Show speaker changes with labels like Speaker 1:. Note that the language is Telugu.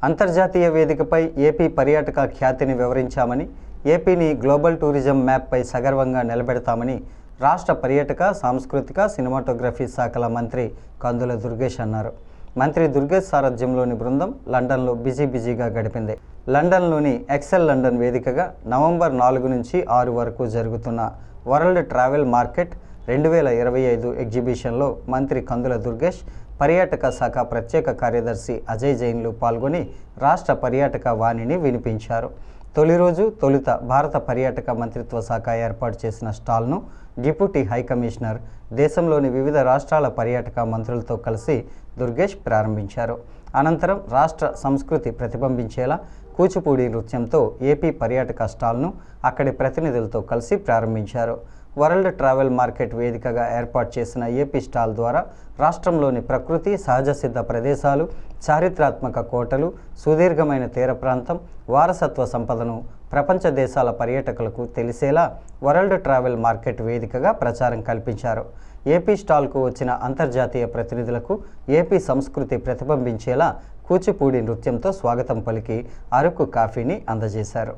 Speaker 1: అంతర్జాతీయ వేదికపై ఏపీ పర్యాటక ఖ్యాతిని వివరించామని, ఏపీని గ్లోబల్ టూరిజం మ్యాప్పై సగర్వంగా నిలబెడతామని రాష్ట్ర పర్యాటక, సాంస్కృతిక, సినిమాటోగ్రఫీ శాఖల మంత్రి కందుల దుర్గేష్ అన్నారు. మంత్రి దుర్గేష్ సారథ్యంలోని బృందం లండన్లో బిజీగా గడిపింది. లండన్లోని ఎక్సెల్ లండన్ వేదికగా నవంబర్ 4 నుంచి 6 వరకు జరుగుతున్న వరల్డ్ ట్రావెల్ మార్కెట్ 2025 ఎగ్జిబిషన్లో మంత్రి కందుల దుర్గేష్, పర్యాటక శాఖ ప్రత్యేక కార్యదర్శి అజయ్ జైన్లు పాల్గొని రాష్ట్ర పర్యాటక వాణిని వినిపించారు. తొలి రోజు తొలుత భారత పర్యాటక మంత్రిత్వ శాఖ ఏర్పాటు చేసిన స్టాల్ను డిప్యూటీ హైకమిషనర్, దేశంలోని వివిధ రాష్ట్రాల పర్యాటక మంత్రులతో కలిసి దుర్గేష్ ప్రారంభించారు. అనంతరం రాష్ట్ర సంస్కృతి ప్రతిబింబించేలా కూచిపూడి నృత్యంతో ఏపీ పర్యాటక స్టాల్ను అక్కడి ప్రతినిధులతో కలిసి ప్రారంభించారు. వరల్డ్ ట్రావెల్ మార్కెట్ వేదికగా ఏర్పాటు చేసిన ఏపీ స్టాల్ ద్వారా రాష్ట్రంలోని ప్రకృతి, సహజ సిద్ధ ప్రదేశాలు, చారిత్రాత్మక కోటలు, సుదీర్ఘమైన తీర ప్రాంతం, వారసత్వ సంపదను ప్రపంచ దేశాల పర్యాటకులకు తెలిసేలా వరల్డ్ ట్రావెల్ మార్కెట్ వేదికగా ప్రచారం కల్పించారు. ఏపీ స్టాల్కు వచ్చిన అంతర్జాతీయ ప్రతినిధులకు ఏపీ సంస్కృతి ప్రతిబింబించేలా కూచిపూడి నృత్యంతో స్వాగతం పలికి అరకు కాఫీని అందజేశారు.